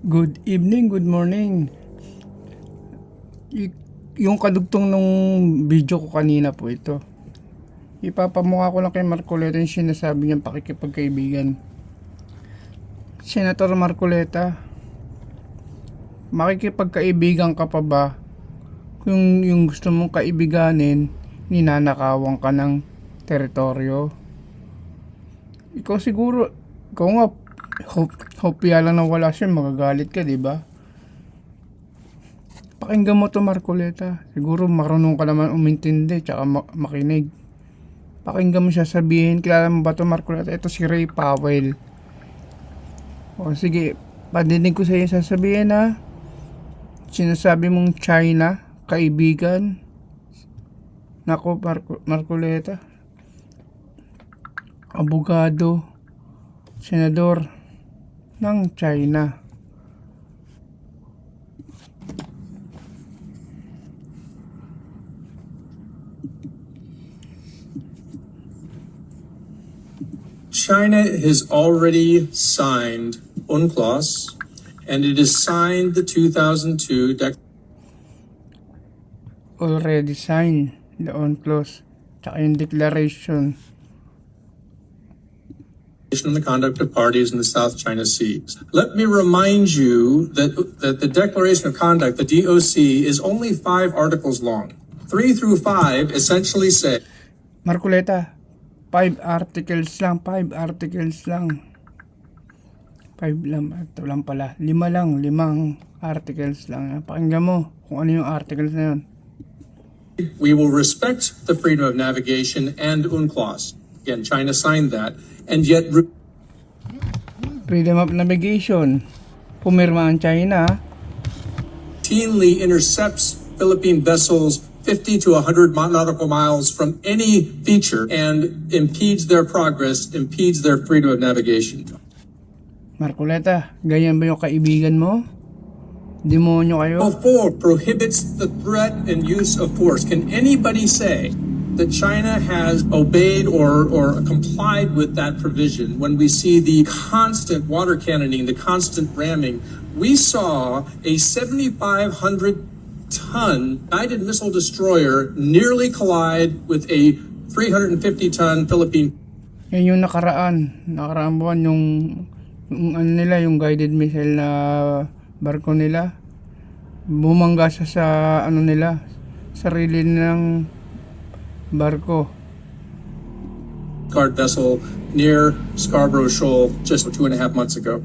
Good evening, good morning. Yung kadugtong nung video ko kanina po ito. Ipapamukha ko lang kay Marcoleta yung sinasabi niyang pakikipagkaibigan. Senator Marcoleta, makikipagkaibigan ka pa ba kung yung gusto mong kaibiganin, ninanakawan ka ng teritoryo? Ikaw siguro, ikaw nga, hopya lang na wala siya, magagalit ka, di ba? Pakinggan mo to, Marcoleta. Siguro marunong ka naman umintindi tsaka makinig. Pakinggan mo siya sabihin. Kilala mo ba to, Marcoleta? Ito si Ray Powell. O sige, padinig ko sa iyo sasabihin, ha. Sinasabi mong China, kaibigan. Nako, Marcoleta. Abogado, senador ng China. China has already signed UNCLOS, and it has signed the 2002 Already signed the UNCLOS tsaka yung declaration. on the conduct of parties in the South China Sea. Let me remind you that the Declaration of Conduct, the DOC, is only 5 articles long. 3 through 5 essentially say, Marcoleta, 5 articles lang. 5 lang. Ito lang pala. 5 articles lang. Pakinggan mo kung ano yung articles na yun. we will respect the freedom of navigation and UNCLOS. Again, China signed that, and yet Freedom of navigation. Pumirma ang China. routinely intercepts Philippine vessels 50 to 100 nautical miles from any feature and impedes their progress, impedes their freedom of navigation. Marcoleta, ganyan ba yung kaibigan mo? Demonyo kayo? 4 prohibits the threat and use of force. Can anybody say that China has obeyed or complied with that provision when we see the constant water cannoning, the constant ramming? We saw a 7,500-ton guided missile destroyer nearly collide with a 350-ton Philippine. Yan yung nakaraan buwan yung ano nila, yung guided missile na barko nila. Bumangga siya sa ano nila, sarili ng barko. Guard vessel near Scarborough Shoal just 2.5 months ago.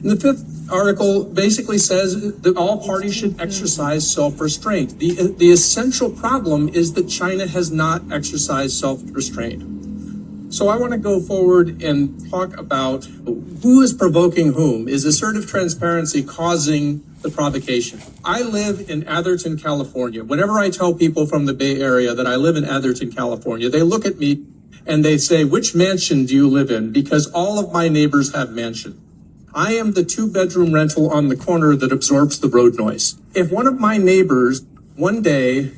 And the 5th article basically says that all parties should exercise self-restraint. The essential problem is that China has not exercised self-restraint. So I want to go forward and talk about who is provoking whom. Is assertive transparency causing the provocation? I live in Atherton, California. Whenever I tell people from the Bay Area that I live in Atherton, California, they look at me and they say, which mansion do you live in? Because all of my neighbors have mansion. I am the 2-bedroom rental on the corner that absorbs the road noise. If one of my neighbors one day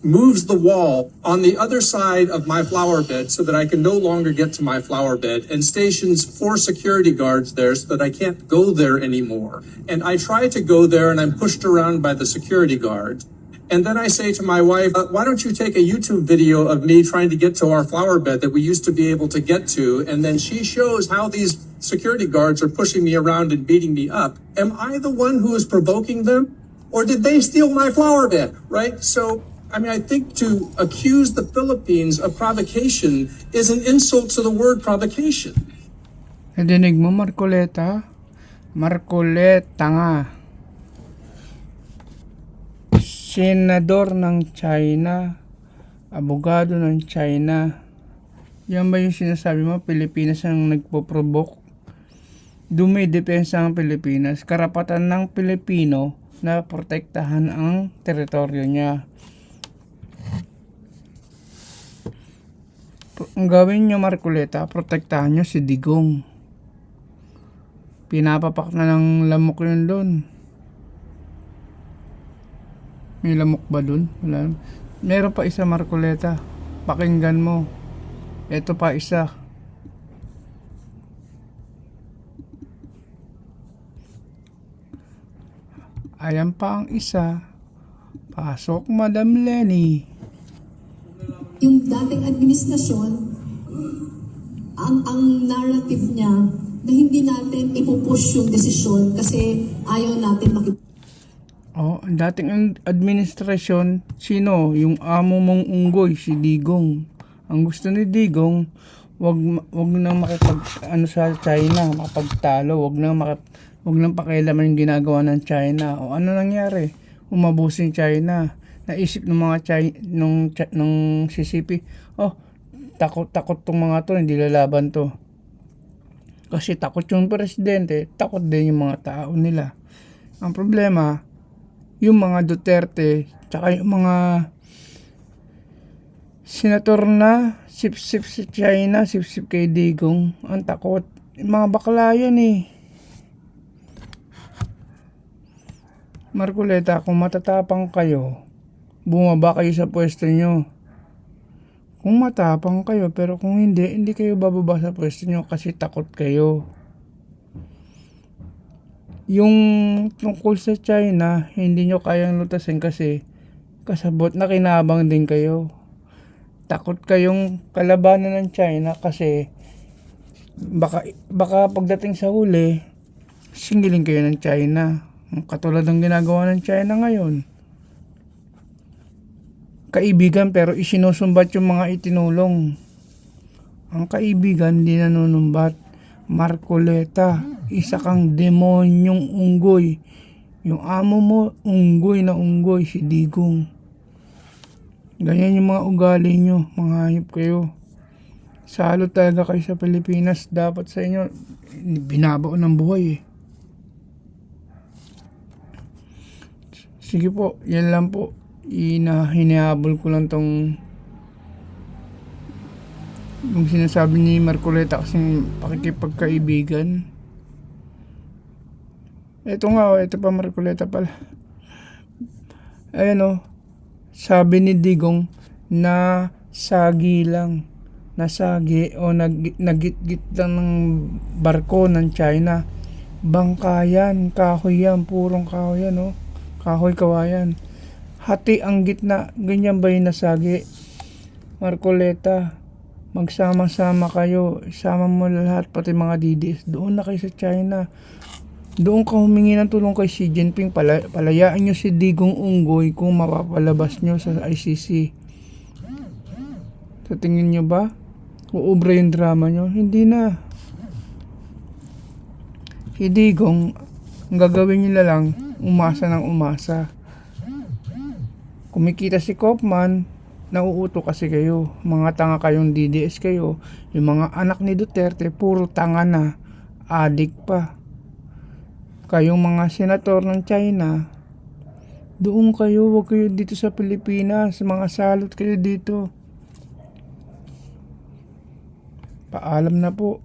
moves the wall on the other side of my flower bed so that I can no longer get to my flower bed and stations 4 security guards there so that I can't go there anymore. And I try to go there and I'm pushed around by the security guards. And then I say to my wife, why don't you take a YouTube video of me trying to get to our flower bed that we used to be able to get to? And then she shows how these security guards are pushing me around and beating me up. Am I the one who is provoking them? Or did they steal my flower bed, right? So I mean, I think to accuse the Philippines of provocation is an insult to the word provocation. Nadinig mo, Marcoleta? Marcoleta nga. Senador ng China. Abogado ng China. Yan ba yung sinasabi mo? Pilipinas ang nagpo-provoke? Dumidepensa ang Pilipinas. Karapatan ng Pilipino na protektahan ang teritoryo niya. Ang gawin nyo, Marcoleta, protektahan nyo si Digong. Pinapapak na ng lamok yun doon. May lamok ba doon? Wala. Meron pa isa, Marcoleta. Pakinggan mo. Ito pa isa. Ayan pa ang isa. Pasok, Madam Lenny. Yung dating administrasyon, ang narrative niya na hindi natin ipupush yung desisyon kasi ayaw natin Oh, ang dating administrasyon, sino? Yung amo mong unggoy, si Digong. Ang gusto ni Digong, wag nang sa China, makapagtalo, wag nang pakialaman yung ginagawa ng China. O ano nangyari? Umabos yung China. Naisip ng mga nung CCP, oh, takot tong mga to, hindi lalaban to. Kasi takot yung presidente, takot din yung mga tao nila. Ang problema, yung mga Duterte, tsaka yung mga senator na sip-sip sa China, sip-sip kay Digong, ang takot. Yung mga bakla yan eh. Marcoleta, kung matatapang kayo, bumaba kayo sa pwesto nyo. Kung matapang kayo, pero kung hindi kayo bababa sa pwesto nyo kasi takot kayo. Yung tungkol sa China, hindi nyo kayang lutasin kasi kasabot na kinabang din kayo. Takot kayong kalabanan ng China kasi baka pagdating sa huli, singilin kayo ng China. Katulad ng ginagawa ng China ngayon. Kaibigan pero isinusumbat yung mga itinulong. Ang kaibigan di nanunumbat. Marcoleta, isa kang demonyong unggoy. Yung amo mo, unggoy na unggoy, si Digong. Ganyan yung mga ugali nyo, mga hayop kayo. Salot talaga kayo sa Pilipinas. Dapat sa inyo, binabao ng buhay eh. Sige po, yan lang po. Hinihabol ko lang tong yung sinasabi ni Marcoleta kasing pakikipagkaibigan. Ito nga, ito pa Marcoleta pala. Ayan o, sabi ni Digong na sagi lang. Nasagi o nagitgit lang ng barko ng China. Bangkayan, kahoy yan, purong kahoy yan o. Kahoy kawayan. Hati ang gitna, ganyan ba yung nasagi? Marcoleta, magsama-sama kayo, isama mo lahat, pati mga DDS, doon na kayo sa China. Doon ka humingi ng tulong kay Xi Jinping, palayaan nyo si Digong Unggoy kung mapapalabas nyo sa ICC. Sa tingin nyo ba, uubra yung drama nyo? Hindi na. Si Digong, ang gagawin nyo lang, umasa ng umasa. Kumikita si Kaufman, nauuto kasi kayo. Mga tanga kayong DDS kayo. Yung mga anak ni Duterte, puro tanga na. Adik pa. Kayong mga senator ng China, doon kayo, wag kayo dito sa Pilipinas. Mga salot kayo dito. Paalam na po.